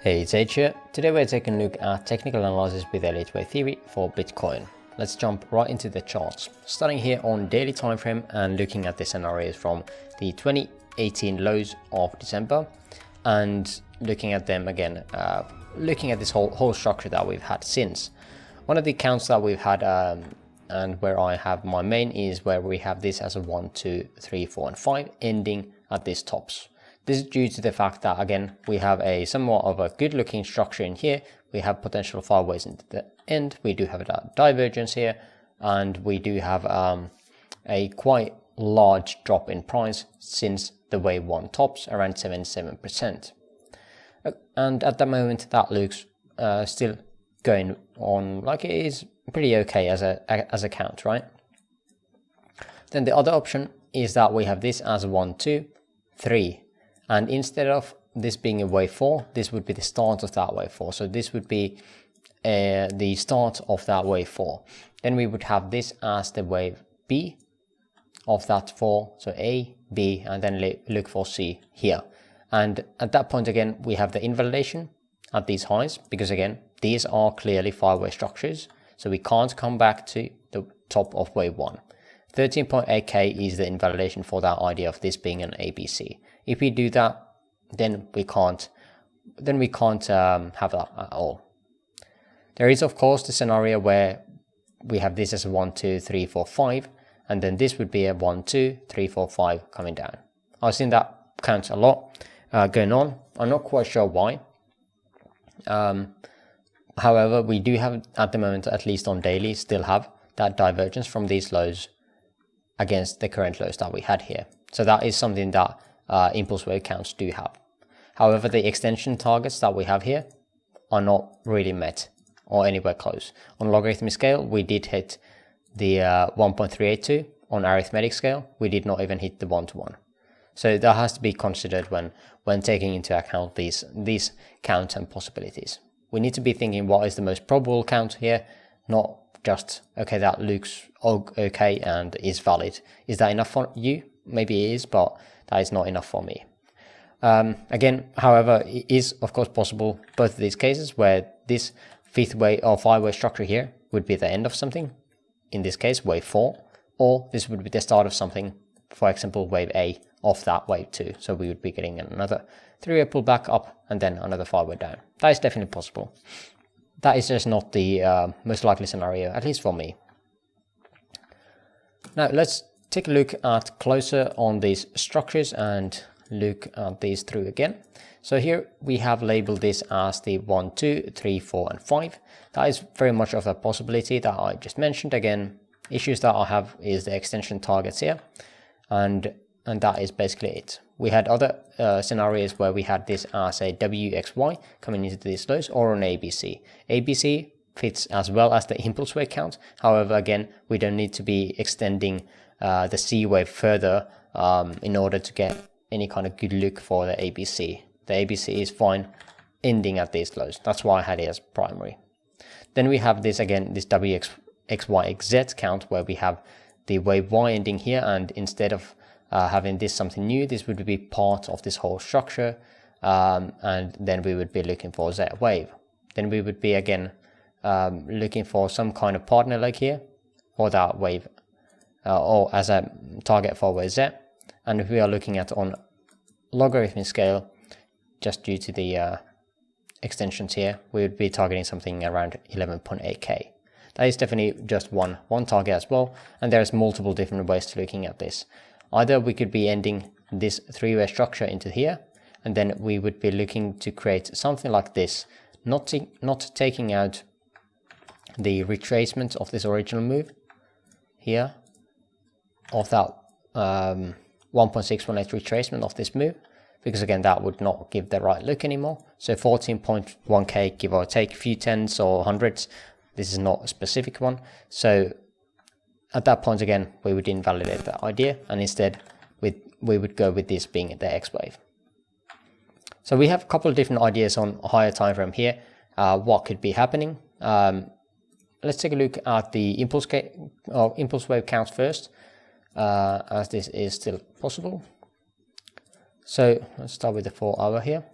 Hey, it's H here. Today we're taking a look at technical analysis with Elliott Wave Theory for Bitcoin. Let's jump right into the charts. Starting here on daily time frame and looking at the scenarios from the 2018 lows of December and looking at them again, looking at this whole structure that we've had since. One of the counts that we've had and where I have my main is where we have this as a 1, 2, 3, 4 and 5 ending at these tops. This is due to the fact that, again, we have a somewhat of a good looking structure in here. We have potential 5 ways into the end. We do have a divergence here, and we do have a quite large drop in price since the wave 1 tops, around 77%. And at the moment, that looks still going on like it is pretty okay as a count, right? Then the other option is that we have this as a 1, 2, 3. And instead of this being a wave 4, this would be the start of that wave 4. So this would be the start of that wave 4. Then we would have this as the wave B of that 4. So A, B, and then look for C here. And at that point, again, we have the invalidation at these highs, because again, these are clearly 5-way structures. So we can't come back to the top of wave 1. 13.8k is the invalidation for that idea of this being an ABC. If we do that, then we can't have that at all. There is of course the scenario where we have this as a 1, 2, 3, 4, 5, and then this would be a 1, 2, 3, 4, 5 coming down. I've seen that count a lot going on. I'm not quite sure why. However, we do have at the moment, at least on daily, still have that divergence from these lows against the current lows that we had here. So that is something that impulse wave counts do have. However, the extension targets that we have here are not really met or anywhere close. On logarithmic scale, we did hit the 1.382. On arithmetic scale, we did not even hit the 1-to-1. So that has to be considered when taking into account these counts and possibilities. We need to be thinking what is the most probable count here, not just, okay, that looks okay and is valid. Is that enough for you? Maybe it is, but that is not enough for me. Again, however, it is of course possible both of these cases where this 5th way or 5-way structure here would be the end of something, in this case wave 4, or this would be the start of something, for example wave A of that wave 2. So we would be getting another 3-way pull back up and then another 5-way down. That is definitely possible. That is just not the most likely scenario, at least for me. Now let's take a look at closer on these structures and look at these through again. So here we have labeled this as the 1, 2, 3, 4 and 5. That is very much of a possibility that I just mentioned. Again, issues that I have is the extension targets here, and that is basically it. We had other scenarios where we had this as a WXY coming into these lows, or an ABC. ABC fits as well as the impulse wave count. However, again, we don't need to be extending the C wave further in order to get any kind of good look for the ABC. The ABC is fine ending at these lows. That's why I had it as primary. Then we have this again, this WXYZ count, where we have the wave Y ending here, and instead of having this something new, this would be part of this whole structure, and then we would be looking for Z wave. Then we would be again looking for some kind of partner like here for that wave, or as a target for wave Z. And if we are looking at on logarithmic scale, just due to the extensions here, we would be targeting something around 11.8k. That is definitely just one target as well, and there's multiple different ways to looking at this. Either we could be ending this 3-way structure into here, and then we would be looking to create something like this, not taking out the retracement of this original move here, of that 1.618 retracement of this move, because again that would not give the right look anymore. So 14.1k, give or take a few tens or hundreds. This is not a specific one. So at that point again, we would invalidate that idea, and instead we would go with this being the X wave. So we have a couple of different ideas on a higher time frame here, what could be happening. Let's take a look at the impulse wave count first, as this is still possible. So let's start with the 4-hour here.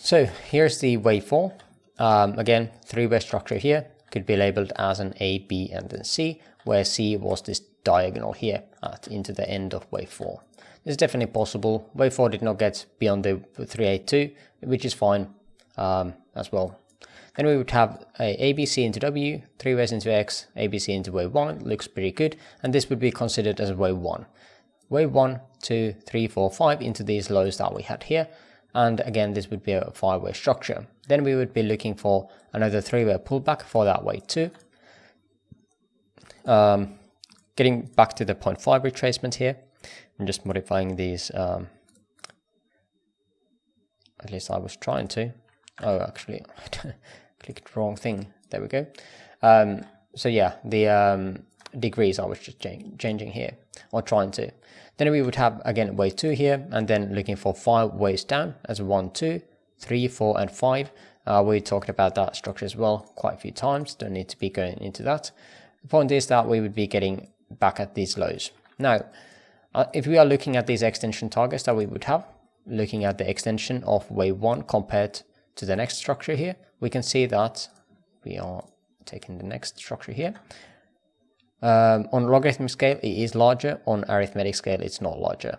So here's the wave 4. Again, three-way structure here could be labeled as an A, B, and then C, where C was this diagonal here into the end of wave 4. This is definitely possible. Wave 4 did not get beyond the 382, which is fine as well. Then we would have a ABC into W, three ways into X, ABC into wave 1, looks pretty good, and this would be considered as wave 1. Wave 1, 2, 3, 4, 5 into these lows that we had here, and again this would be a 5-way structure. Then we would be looking for another 3-way pullback for that wave 2. Getting back to the 0.5 retracement here, I'm just modifying these, at least I was trying to. Oh, actually, clicked wrong thing. There we go. So yeah, the degrees I was just changing here, or trying to. Then we would have again wave 2 here, and then looking for 5 waves down as 1, 2, 3, 4, and 5. We talked about that structure as well quite a few times. Don't need to be going into that. The point is that we would be getting back at these lows. Now, if we are looking at these extension targets that we would have, looking at the extension of wave 1 compared to the next structure here, we can see that we are taking the next structure here. On logarithmic scale, it is larger. On arithmetic scale, it's not larger.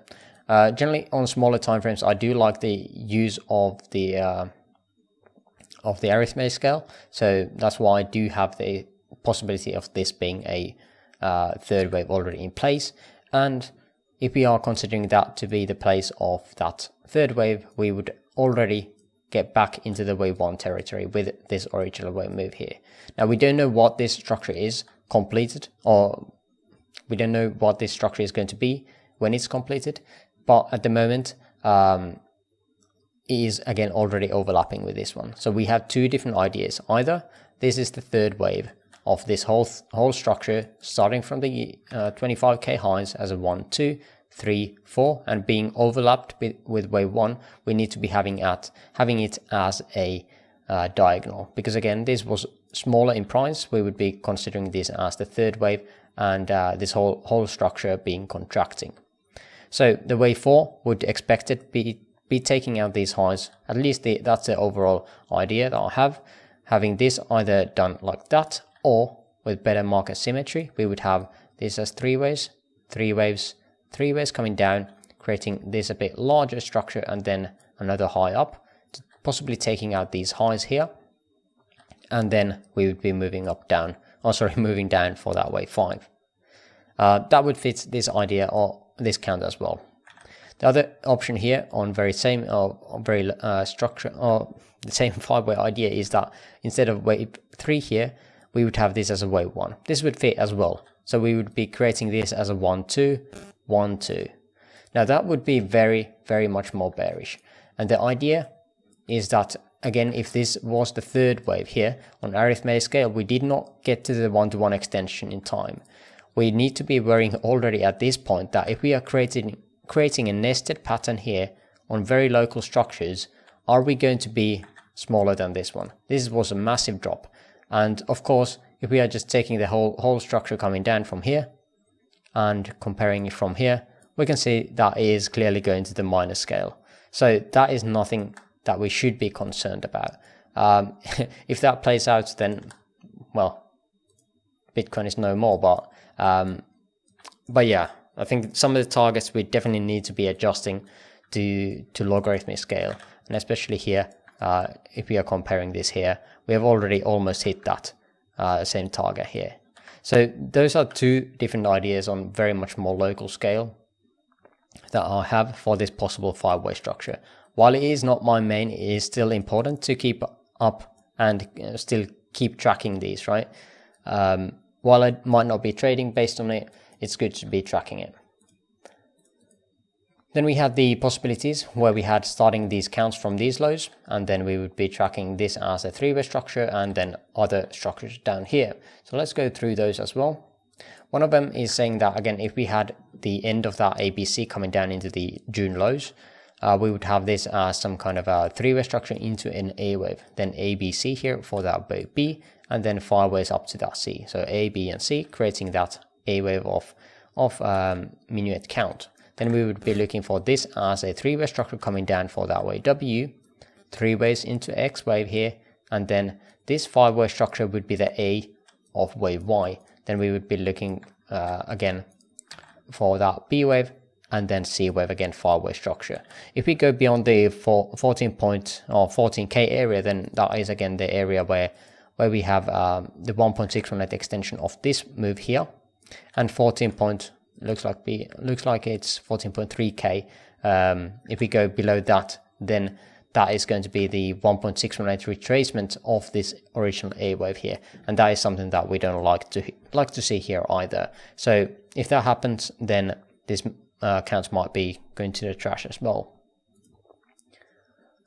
Generally, on smaller time frames, I do like the use of the arithmetic scale. So that's why I do have the possibility of this being a third wave already in place. And if we are considering that to be the place of that third wave, we would already get back into the wave 1 territory with this original wave move here. Now we don't know what this structure is completed, or we don't know what this structure is going to be when it's completed, but at the moment it is again already overlapping with this one. So we have two different ideas. Either this is the third wave of this whole structure, starting from the 25k highs as a 1, 2, 3, 4, and being overlapped with wave 1, we need to be having it as a diagonal, because again this was smaller in price. We would be considering this as the third wave, and this whole structure being contracting. So the wave 4 would expected be taking out these highs. At least that's the overall idea that I have, having this either done like that, or with better market symmetry, we would have this as 3 waves, 3 waves, 3 waves coming down, creating this a bit larger structure, and then another high up, possibly taking out these highs here, and then we would be moving moving down for that wave 5. That would fit this idea or this count as well. The other option here on the same 5-way idea is that instead of wave 3 here, we would have this as a wave 1. This would fit as well. So we would be creating this as a 1, 2, 1, 2. Now that would be very, very much more bearish. And the idea is that, again, if this was the third wave here, on arithmetic scale, we did not get to the 1-to-1 extension in time. We need to be worrying already at this point that if we are creating a nested pattern here on very local structures, are we going to be smaller than this one? This was a massive drop. And of course, if we are just taking the whole structure coming down from here and comparing it from here, we can see that it is clearly going to the minus scale. So that is nothing that we should be concerned about. If that plays out, then, well, Bitcoin is no more. But yeah, I think some of the targets we definitely need to be adjusting to logarithmic scale, and especially here, if we are comparing this here, we have already almost hit that same target here. So those are two different ideas on very much more local scale that I have for this possible 5-way structure. While it is not my main, it is still important to keep up and still keep tracking these, right? While I might not be trading based on it, it's good to be tracking it. Then we had the possibilities where we had starting these counts from these lows, and then we would be tracking this as a 3-way structure and then other structures down here. So let's go through those as well. One of them is saying that, again, if we had the end of that ABC coming down into the June lows, we would have this as some kind of a 3-way structure into an A wave, then ABC here for that wave B, and then 5 ways up to that C. So A, B, and C, creating that A wave of minuet count. Then we would be looking for this as a 3-way structure coming down for that wave W, 3 waves into X wave here, and then this 5-wave structure would be the A of wave Y. Then we would be looking again for that B wave, and then C wave again, 5-wave structure. If we go beyond the 14K area, then that is again the area where we have the 1.618 extension of this move here, and 14 point looks like it's 14.3K. If we go below that, then that is going to be the 1.618 retracement of this original A wave here, and that is something that we don't like to see here either. So if that happens, then this count might be going to the trash as well.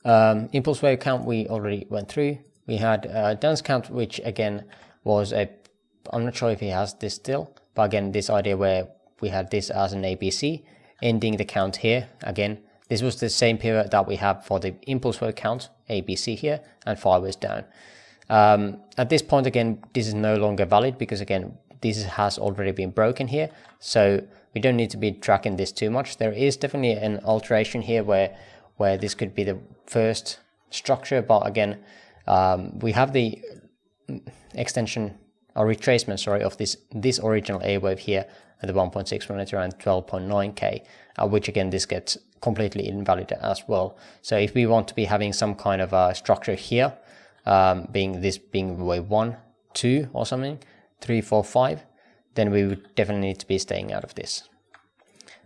Impulse wave count we already went through. We had dance count, which again was I'm not sure if he has this still, but again this idea where we had this as an ABC, ending the count here. Again, this was the same period that we have for the impulse wave count, ABC here, and 5 waves down. At this point, again, this is no longer valid because again, this has already been broken here. So we don't need to be tracking this too much. There is definitely an alteration here where this could be the first structure, but again, we have the extension or retracement, sorry, of this original A wave here at the 1.618 around 12.9K, which again, this gets completely invalid as well. So if we want to be having some kind of a structure here, being wave 1, 2 or something, 3, 4, 5, then we would definitely need to be staying out of this.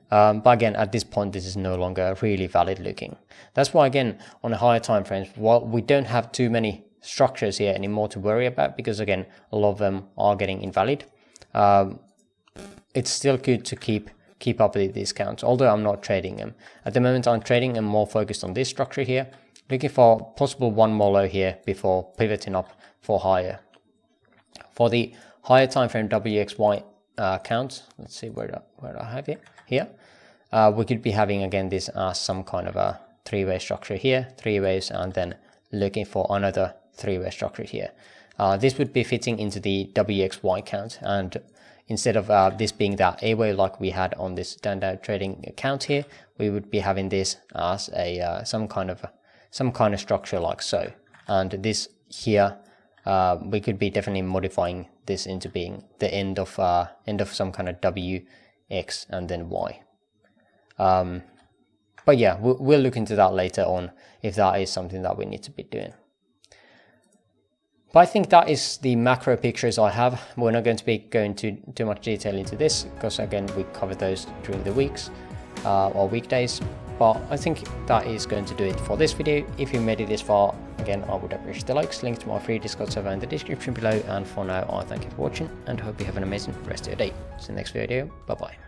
But again, at this point, this is no longer really valid looking. That's why, again, on a higher time frames, while we don't have too many structures here anymore to worry about, because again, a lot of them are getting invalid, it's still good to keep up with these counts, although I'm not trading them. At the moment, I'm trading and more focused on this structure here, looking for possible one more low here before pivoting up for higher. For the higher time frame WXY counts, let's see where I have it here. We could be having again this as some kind of a 3-wave structure here, 3 waves, and then looking for another 3-wave structure here. This would be fitting into the WXY count, and instead of this being that A wave like we had on this down trading account here, we would be having this as a some kind of structure like so. And this here, we could be definitely modifying this into being the end of some kind of W, X, and then Y. But yeah, we'll look into that later on if that is something that we need to be doing. But I think that is the macro pictures I have. We're not going to be going too much detail into this because again, we covered those during the weeks or weekdays. But I think that is going to do it for this video. If you made it this far, again, I would appreciate the likes, link to my free Discord server in the description below. And for now, I thank you for watching and hope you have an amazing rest of your day. See you next video. Bye bye.